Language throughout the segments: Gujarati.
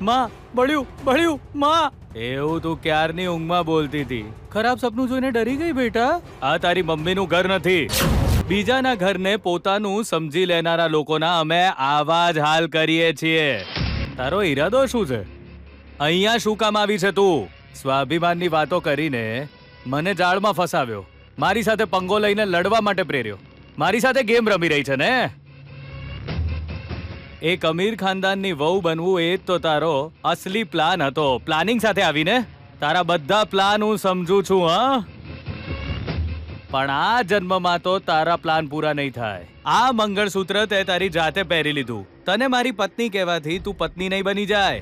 માં બળ્યું બળ્યું માં. એવું તું ક્યારની ઊંઘમાં બોલતી હતી. ખરાબ સપનું જોઈને ડરી ગઈ બેટા. આ તારી મમ્મીનું ઘર નથી. બીજાના ઘરને પોતાનું સમજી લેનારા લોકોના અમે આવા જ હાલ કરીએ છીએ. તારો ઈરાદો શું છે? અહીંયા શું કામ આવી છે તું? સ્વાભિમાનની વાતો કરીને મને જાળમાં ફસાવ્યો. મારી સાથે પંગો લઈને લડવા માટે પ્રેર્યો. મારી સાથે ગેમ રમી રહી છે ને? એક અમીર ખાનદાનની વહુ બનવું એ જ તો તારો અસલી પ્લાન હતો. પ્લાનિંગ સાથે આવીને તારા બધા પ્લાન હું સમજુ છું. હા, પણ આ જન્મમાં તો તારા પ્લાન પૂરા નહીં થાય. આ મંગળસૂત્ર તે તારી જાતે પહેરી લીધું. તને મારી પત્ની કહેવાથી તું પત્ની નહીં બની જાય.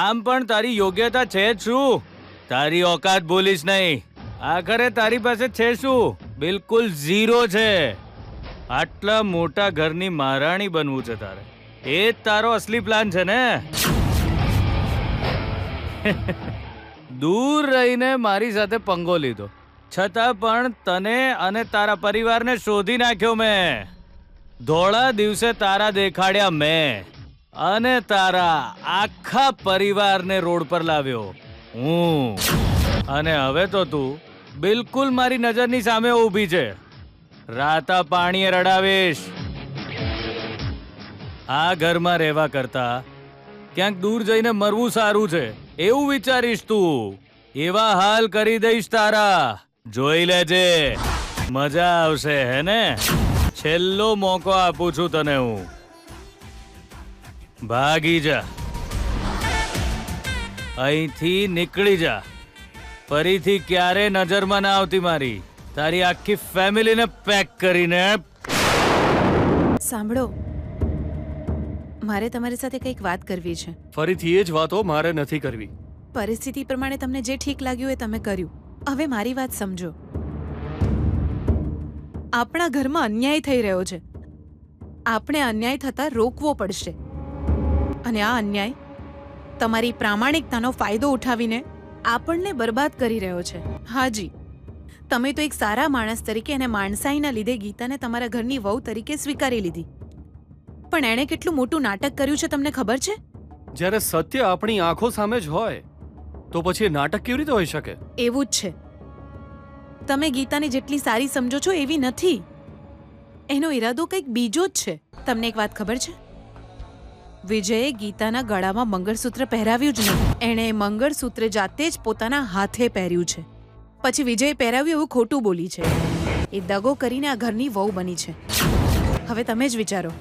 આમ પણ તારી યોગ્યતા છે જ શું? તારી ઓકાત ભૂલીશ નહીં. આખરે તારી પાસે છે શું? બિલકુલ ઝીરો છે. આટલા મોટા ઘરની મહારાણી બનવું છે તારે. એ જ તારો અસલી પ્લાન છે ને? દૂર રહીને મારી સાથે પંગો લીધો, છતાં પણ તને અને તારા પરિવારને શોધી નાખ્યો મેં. ધોળા દિવસે તારા દેખાડ્યા મેં અને તારા આખા પરિવારને રોડ પર લાવ્યો હું. અને હવે તો તું બિલકુલ મારી નજરની સામે ઊભી છે. રાતા પાણીએ રડાવીશ. આ ઘરમાં રહેવા કરતા ક્યાંક દૂર જઈને મરવું સારું છે એવું વિચારીશ તું. એવા હાલ કરી દઈશ તારા, જોઈ લેજે. મજા આવશે હે ને? છેલ્લો મોકો આપું છું તને હું. ભાગી જા, અહીંથી નીકળી જા. ફરીથી ક્યારે નજરમાં ના આવતી મારી. તારી આખી ફેમિલીને પેક કરીને. સાંભળો, મારે તમારી સાથે કંઈક વાત કરવી છે. ફરીથી એ જ વાતો મારે નથી કરવી. પરિસ્થિતિ પ્રમાણે તમને જે ઠીક લાગ્યું એ તમે કર્યું. હવે મારી વાત સમજો. આપણા ઘરમાં અન્યાય થઈ રહ્યો છે. આપણે અન્યાય થતા રોકવો પડશે. અને આ અન્યાય તમારી પ્રામાણિકતાનો ફાયદો ઉઠાવીને આપણને બરબાદ કરી રહ્યો છે. હાજી, તમે તો એક સારા માણસ તરીકે અને માણસાઈના લીધે ગીતાને તમારા ઘરની વહુ તરીકે સ્વીકારી લીધી. પણ એણે કેટલું મોટું નાટક કર્યું છે તમને ખબર છે? જ્યારે સત્ય આપણી આંખો સામે જ હોય તો પછી એ નાટક કેવી રીતે હોઈ શકે? એવું જ છે. તમે ગીતાને જેટલી સારી સમજો છો એવી નથી. એનો ઈરાદો કંઈક બીજો જ છે. તમને એક વાત ખબર છે? વિજયે ગીતાના ગળામાં મંગળસૂત્ર પહેરાવ્યું જ નથી. એણે મંગળસૂત્ર જાતે જ પોતાના હાથે પહેર્યું છે. પછી વિજયે પહેરાવ્યું એવું ખોટું બોલી છે. એ દગો કરીને આ ઘરની વહુ બની છે. હવે તમે જ વિચારો,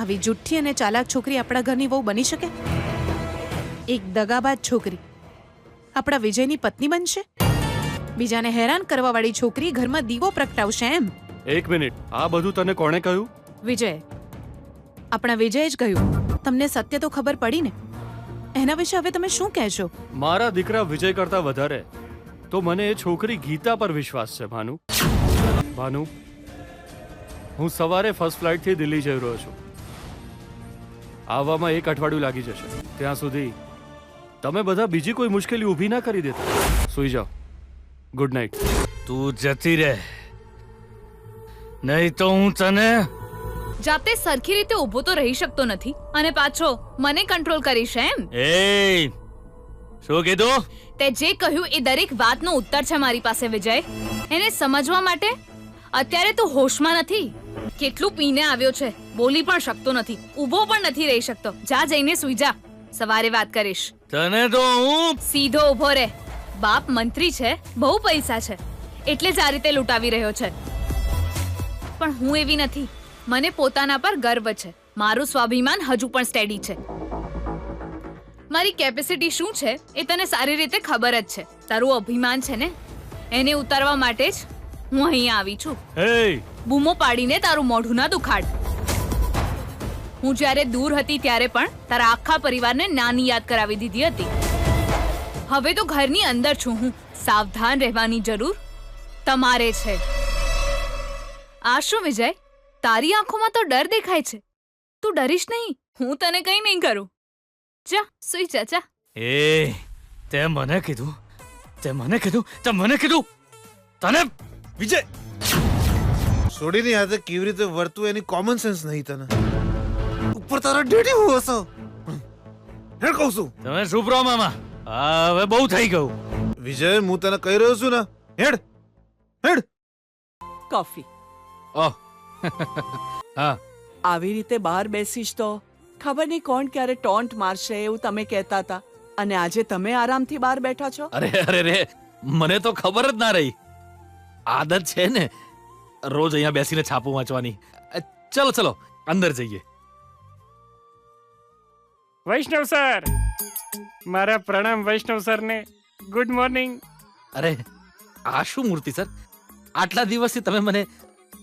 આવી જુઠ્ઠી અને ચાલાક છોકરી આપણા ઘરની વહુ બની શકે? એક દગાબાજ છોકરી આપણા વિજયની પત્ની બનશે? બીજાને હેરાન કરવાવાળી છોકરી ઘરમાં દીવો પ્રગટાવશે એમ? એક મિનિટ, આ બધું તને કોણે કહ્યું? વિજય, આપણા વિજયે જ કહ્યું. તમને સત્ય તો ખબર પડી ને? એના વિશે હવે તમે શું કહેશો? મારા દીકરા વિજય કરતા વધારે તો મને એ છોકરી ગીતા પર વિશ્વાસ છે. ભાનુ, હું સવારે ફર્સ્ટ ફ્લાઇટથી દિલ્હી જઈ રહ્યો છું. આવવામાં 1 અઠવાડિયું લાગી જશે. ત્યાં સુધી તમે બધા બીજી કોઈ મુશ્કેલી ઊભી ના કરી દેતા. સૂઈ જાઓ. Good night. તું જતી રહે, નહીં તો હું તને. જાતે સરખી રીતે ઊભો તો રહી શકતો નથી અને પાછો મને કંટ્રોલ કરીશ એમ? એ શું કીધું? તે જે કહ્યું એ દરેક વાતનો ઉત્તર છે મારી પાસે વિજય. એને સમજવા માટે અત્યારે તું હોશમાં નથી. કેટલું પીને આવ્યો છે, બોલી પણ શકતો નથી, ઊભો પણ નથી રહી શકતો. જા જઈને સૂઈ જા, સવારે વાત કરીશ. તને તો હું. સીધો ઊભો રહે. બાપ મંત્રી છે, બહુ પૈસા છે, એટલે જ આ રીતે લૂંટાવી રહ્યો છે. પણ હું એવી નથી. મને પોતાના પર ગર્વ છે. મારું સ્વાભિમાન હજુ પણ સ્ટેડી છે. મારી કેપેસિટી શું છે એ તને સારી રીતે ખબર જ છે. તારું અભિમાન છે ને, એને ઉતારવા માટે જ હું અહીંયા આવી છું. બૂમો પાડીને તારું મોઢું ના દુખાડ. હું જ્યારે દૂર હતી ત્યારે પણ તારા આખા પરિવારને નાની યાદ કરાવી દીધી હતી. હવે તો ઘરની અંદર છું હું. સાવધાન રહેવાની જરૂર તમારે છે. આ શું વિજય, તારી આંખોમાં તો ડર દેખાય છે. તું ડરીશ નહીં, હું તને કંઈ નહીં કરું. જા સુઈ જા. જા. તે મને કીધું તને વિજય, સોડીની હાથે કેવી રીતે વર્તું એની કોમન સેન્સ નહીં તને. તું ઉપર તારા ડેડી હું હશે હે કહું છું તમે ચૂપ રહો મામા. હા, હવે બહુ થઈ ગયું. વિજય હું તને કહી રહ્યો છું ને હેડ હેડ કોફી. ઓહ. હા, આવી રીતે બહાર બેસીશ તો ખબર નહીં કોણ ક્યારે ટોન્ટ મારશે એવું તમે કહેતા હતા, અને આજે તમે આરામથી બહાર બેઠા છો. અરે અરે રે, મને તો ખબર જ ના રહી. આદત છે ને રોજ અહીંયા બેસીને છાપું વાંચવાની. ચલો ચલો અંદર જઈએ. વૈષ્ણવ સર, મારા પ્રણામ વૈષ્ણવ સરને. Good morning. અરે આ શું મૂર્તિ સર, આટલા દિવસથી તમે મને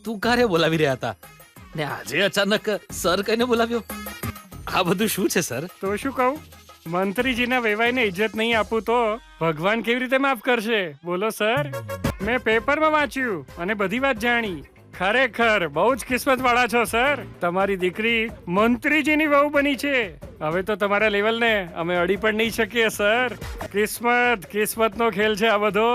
તુકારે બોલાવી રહ્યા હતા ને આજે અચાનક સર કહીને બોલાવ્યો. આ બધું શું છે સર? તો શું કહું, મંત્રીજીના વેવાઈને ઇજ્જત નહીં આપું તો ભગવાન કેવી રીતે માફ કરશે? બોલો સર. મેં પેપરમાં વાંચ્યું અને બધી વાત જાણી. ખરેખર બહુ જ કિસ્મત વાળા છો સર. તમારી દીકરી મંત્રીજીની વહુ બની છે. હવે તો તમારા લેવલને અમે અડી પણ નહીં શકીએ સર. કિસ્મતનો ખેલ છે આ બધો.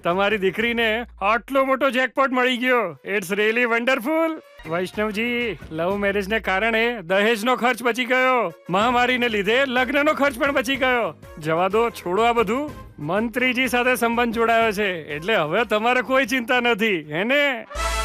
તમારી દીકરીને આટલો મોટો જેકપોટ મળી ગયો. It's really wonderful. Vaishnavji, love મેરેજને કારણે દહેજનો ખર્ચ બચી ગયો. મહામારીને લીધે લગ્નનો ખર્ચ પણ બચી ગયો. જવા દો, છોડો આ બધું. મંત્રીજી સાથે સંબંધ જોડાયો છે એટલે હવે તમારે કોઈ ચિંતા નથી, હે ને?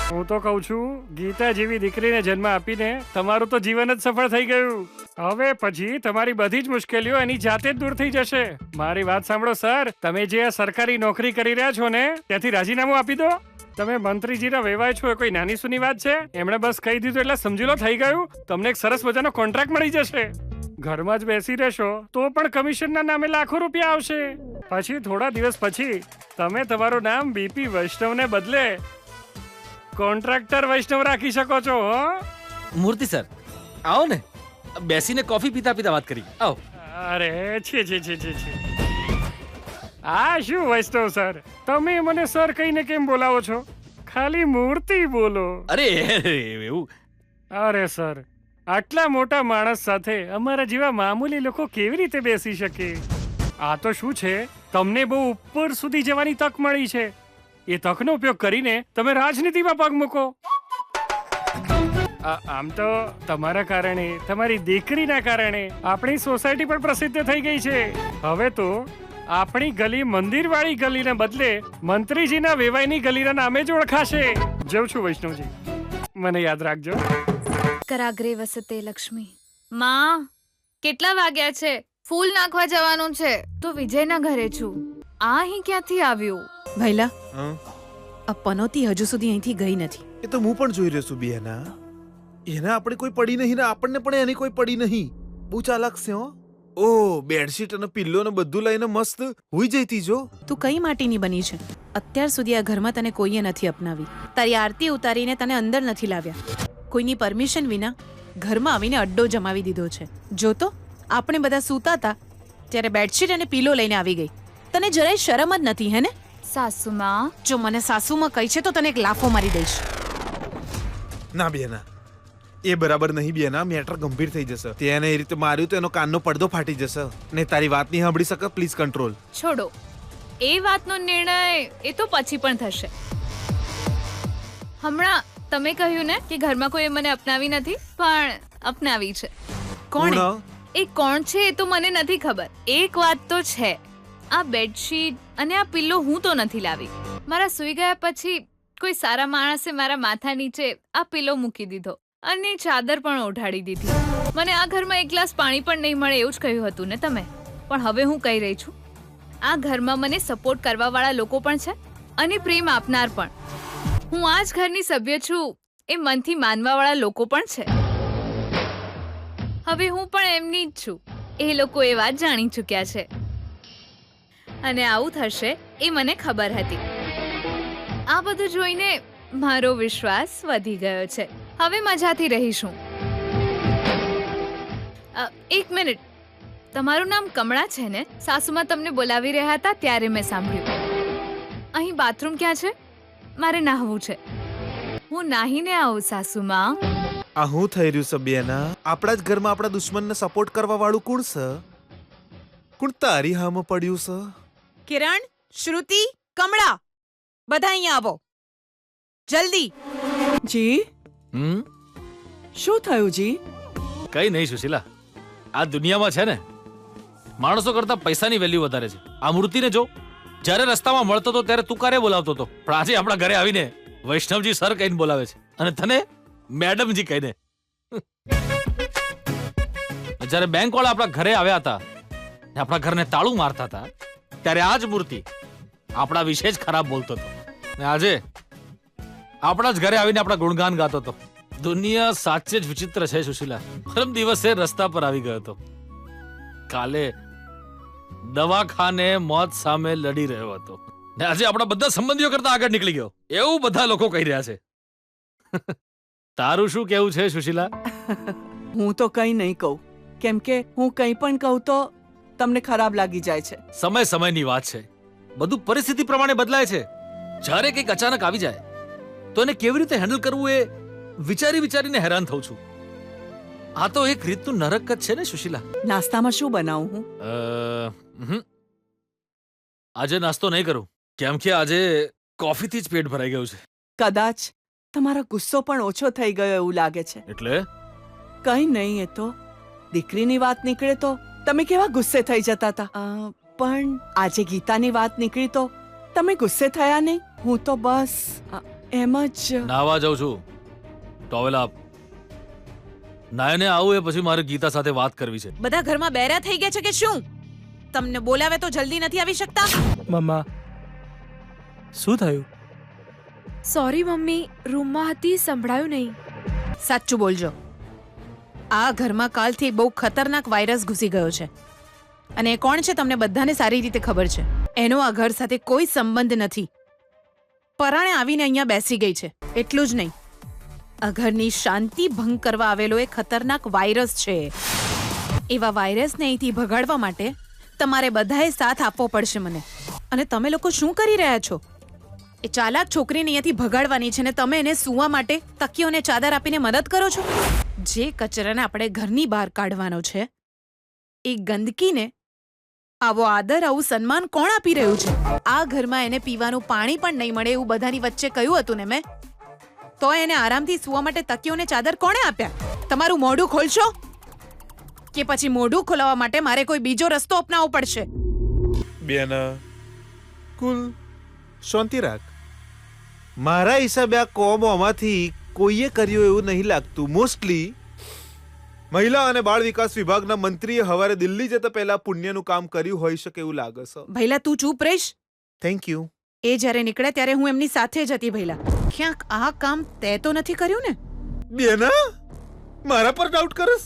હું તો કહું છું, ગીતા જેવી દીકરીને જન્મ આપીને તમારું તો જીવન જ સફળ થઈ ગયું. હવે પછી તમારી બધી જ મુશ્કેલીઓ એની જાતે જ દૂર થઈ જશે. મારી વાત સાંભળો સર, તમે જે આ સરકારી નોકરી કરી રહ્યા છો ને ત્યાંથી રાજીનામું આપી દો. તમે મંત્રીજીના વેવાય છો એ કોઈ નાની સૂની વાત છે? એમણે બસ કહી દીધું એટલે સમજી લો થઈ ગયું. તમને એક સરસ મજાનો કોન્ટ્રાક્ટ મળી જશે. ઘરમાં જ બેસી રહેશો તો પણ કમિશનના નામે લાખો રૂપિયા આવશે. પછી થોડા દિવસ પછી તમે તમારું નામ બીપી વૈષ્ણવને બદલે કોન્ટ્રાક્ટર વૈષ્ણવ રાખી શકો છો. મૂર્તિ સર આવો ને, બેસીને કોફી પીતા પીતા વાત કરી. આવો. અરે છે. આ શું વૈષ્ણવ સર, તમે મને સર કહીને કેમ બોલાવો છો? ખાલી મૂર્તિ બોલો. અરે એવું. અરે સર, આટલા મોટા માણસ સાથે અમારા જેવા મામૂલી લોકો કેવી રીતે બેસી શકે? આ તો શું છે, તમને બહુ ઉપર સુધી જવાની તક મળી છે. એ તકનો ઉપયોગ કરીને તમે રાજનીતિમાં પગ મૂકો. આમ તો તમારા કારણે, તમારી દીકરીના કારણે આપણી સોસાયટી પણ પ્રસિદ્ધ થઈ ગઈ છે. હવે તો આપણી ગલી મંદિરવાળી ગલીને બદલે મંત્રીજીના વેવાઈની ગલીના નામે જ ઓળખાશે. જઉં છું વૈષ્ણવજી, મને યાદ રાખજો. કરાગ્રે વસતે લક્ષ્મી. માં, કેટલા વાગ્યા છે? ફૂલ નાખવા જવાનું છે તો વિજયના ઘરે છું. આ અહીં ક્યાંથી આવ્યું? ભૈલા, હં? આ પનોતી હજુ સુધી અહીંથી ગઈ નથી. એ તો હું પણ જોઈ રહ્યો છું બિયાના. એના આપણે કોઈ પડી નહીં ને આપણને પણ એની કોઈ પડી નહીં. બહુ ચાલાક છે હો. ઓ બેડશીટ અને પિલ્લો ને બધું લઈને મસ્ત હુઈ જઈતી જો. તું કઈ માટીની બની છે? અત્યાર સુધી આ ઘરમાં તને કોઈએ નથી અપનાવી. તારી આરતી ઉતારીને તને અંદર નથી લાવ્યા. કોઈની પરમિશન વિના ઘરમાં આવીને અડ્ડો જમાવી દીધો છે. જો તો આપણે બધા સૂતા હતા ત્યારે બેડશીટ અને પીલો લઈને આવી ગઈ. તને જરાય શરમ જ નથી, હે ને? સાસુમાં, જો મને સાસુમાં કહી છે તો તને એક લાફો મારી દઈશ. ના બેના, એ બરાબર નહીં બેના. મેટર ગંભીર થઈ જશે. તેને એ રીતે માર્યું તો એનો કાનનો પડદો ફાટી જશે ને તારી વાત નહીં સાંભળી શકે. Please control. છોડો. એ વાતનો નિર્ણય એ તો પછી પણ થશે. હમણાં તમે કહ્યું ને કે ઘરમાં કોઈ મને અપનાવી નથી, પણ અપનાવી છે. કોણ? એ કોણ છે એ તો મને નથી ખબર. એક વાત તો છે, આ બેડશીટ અને આ પિલ્લો હું તો નથી લાવી. મારા સૂઈ ગયા પછી કોઈ સારા માણસે મારા માથા નીચે આ પિલ્લો મૂકી દીધો અને ચાદર પણ ઓઢાડી દીધી. મને આ ઘરમાં એક ગ્લાસ પાણી પણ નહીં મળે એવું જ કહ્યું હતું ને તમે. પણ હવે હું કહી રહી છું, આ ઘરમાં મને સપોર્ટ કરવા વાળા લોકો પણ છે અને પ્રેમ આપનાર પણ. હું આ જ ઘરની સભ્ય છું એ મનથી માનવા વાળા લોકો પણ છે. હવે હું પણ એમની જ છું. એ લોકો એ વાત જાણી ચૂક્યા છે અને આવું થશે એ મને ખબર હતી. આ બધું જોઈને મારો વિશ્વાસ વધી ગયો છે. હવે મજાથી રહીશું. એક મિનિટ, તમારું નામ કમળા છે ને? સાસુમાં તમને બોલાવી રહ્યા હતા ત્યારે મેં સાંભળ્યું. અહીં બાથરૂમ ક્યાં છે? મારે નાહવું છે. હું નાહીને આવું સાસુમાં. આ હું થઈ રહ્યું છે બેના? આપણા જ ઘરમાં આપણા દુશ્મનને સપોર્ટ કરવા વાળું કોણ છે? કોણ તારી હામાં પડ્યું છે? કિરણ, શ્રુતિ, કમળા, બધા અહીંયા આવો જલ્દી. જી, શું થયું જી? કઈ નહીં સુશીલા, આ દુનિયામાં છે ને માણસો કરતા પૈસાની વેલ્યુ વધારે છે. આ મૂર્તિને જો, જ્યારે રસ્તામાં મળતો હતો ત્યારે તુકારે બોલાવતો હતો, પણ આજે આપણા ઘરે આવીને વૈષ્ણવજી સર કહીને બોલાવે છે, અને તને મેડમજી કહીને. જ્યારે બેંક વાળા આપણા ઘરે આવ્યા હતા ને આપણા ઘરને તાળું મારતા હતા, ત્યારે આ જ મૂર્તિ આપણા વિશે જ ખરાબ બોલતો હતો, ને આજે આપણા જ ઘરે આવીને આપણા ગુણગાન ગાતો હતો. દુનિયા સાચે જ વિચિત્ર છે સુશીલા. પરમ દિવસે રસ્તા પર આવી ગયો હતો, કાલે દવાખાને મોત સામે લડી રહ્યો હતો, ને આજે આપણા બધા સંબંધીઓ કરતા આગળ નીકળી ગયો, એવું બધા લોકો કહી રહ્યા છે. તારું શું કેવું છે સુશીલા? હું તો કંઈ નહીં કહું, કેમ કે હું કંઈ પણ કહું તો તમને ખરાબ લાગી જાય છે. સમય સમયની વાત છે, બધું પરિસ્થિતિ પ્રમાણે બદલાય છે. જ્યારે કંઈક અચાનક આવી જાય તો એને કેવી રીતે હેન્ડલ કરવું એ વિચારીને હેરાન થઉં છું. આ તો એક રીતનું નરક જ છે ને સુશીલા. નાસ્તામાં શું બનાવું હું? આજે નાસ્તો નહીં કરું, કેમ કે આજે કોફીથી જ પેટ ભરાઈ ગયું છે. કદાચ તમારો ગુસ્સો પણ ઓછો થઈ ગયો એવું લાગે છે. એટલે કંઈ નહીં, એ તો દીકરીની વાત નીકળે તો તમે કેવા ગુસ્સે થઈ જતા હતા. પણ આજે ગીતાની વાત નીકળી તો તમે ગુસ્સે થયા નહીં. હું તો બસ એમ જ. નાવા જાઉં છું, ટોવેલ આપ. નાયને આવું એ પછી મારે ગીતા સાથે વાત કરવી છે. બધા ઘરમાં બેરા થઈ ગયા છે કે શું? તમને બોલાવે તો જલ્દી નથી આવી શકતા? મમ્મા, શું થયું? સોરી મમ્મી, રૂમમાં હતી, સંભળાયું નહીં. સાચું બોલજો. આ ઘરમાં કાલથી બહુ ખતરનાક વાયરસ ઘૂસી ગયો છે, અને એ કોણ છે તમને બધાને સારી રીતે ખબર છે. એનો આ ઘર સાથે કોઈ સંબંધ નથી. પરાણે આવીને અહીંયા બેસી ગઈ છે, એટલું જ નહીં, આ ઘરની શાંતિ ભંગ કરવા આવેલો એ ખતરનાક વાયરસ છે. એવા વાયરસને અહીંથી ભગાડવા માટે તમારે બધાએ સાથ આપવો પડશે મને. અને તમે લોકો શું કરી રહ્યા છો? એ ચાલાક છોકરીને અહીંયાથી ભગાડવાની છે ને તમે એને સૂવા માટે તકીઓ અને ચાદર આપીને મદદ કરો છો. જે કચરાને આપણે ઘરની બહાર કાઢવાનો છે, એ ગંદકીને આવો આદર, આવું સન્માન કોણ આપી રહ્યું છે? આ ઘરમાં એને પીવાનું પાણી પણ નહીં મળે એવું બધાની વચ્ચે કહ્યું હતું ને મેં, તો એને આરામથી સૂવા માટે તકીઓ અને ચાદર કોણે આપ્યા? તમારું મોઢું ખોલશો કે પછી મોઢું ખોલાવવા માટે મારે કોઈ બીજો રસ્તો અપનાવવો પડશે? બેન, કુલ શાંતિ રાખ. મારા હિસાબે આ કોમોમાંથી કોઈએ કર્યું એવું નહીં લાગતું. મોસ્ટલી મહિલા અને બાળ વિકાસ વિભાગના મંત્રીએ હવારે દિલ્હી જતા પહેલા પુણ્યનું કામ કર્યું હોઈ શકે એવું લાગે છે. ભૈલા, તું ચૂપ રહીશ? Thank you. એ જ્યારે નીકળે ત્યારે હું એમની સાથે જ હતી. ભૈલા, ક્યાંક આ કામ તે તો નથી કર્યું ને? બેન, મારા પર ડાઉટ કરસ?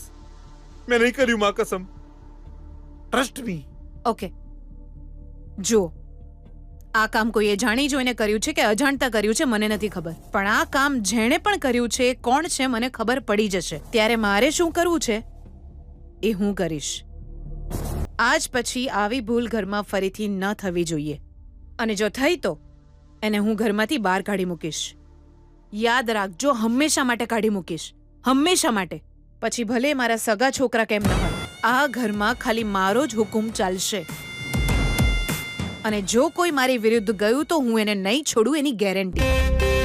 મેં નહીં કર્યું, માં કસમ. Trust me. ઓકે, જુઓ, આ કામ કોઈએ જાણી જોઈને કર્યું છે કે અજાણતા કર્યું છે મને નથી ખબર, પણ આ કામ જેણે પણ કર્યું છે એ કોણ છે મને ખબર પડી જશે. ત્યારે મારે શું કરવું છે એ હું કરીશ. આજ પછી આવી ભૂલ ઘરમાં ફરીથી ન થવી જોઈએ, અને જો થઈ તો એને હું ઘરમાંથી બહાર કાઢી મૂકીશ. યાદ રાખજો, હંમેશા માટે કાઢી મૂકીશ, હંમેશા માટે. પછી ભલે મારા સગા છોકરા કેમ ન હોય, આ ઘરમાં ખાલી મારો જ હુકુમ ચાલશે. અને જો કોઈ મારી વિરુદ્ધ ગયું તો હું એને નહીં છોડું, એની ગેરંટી.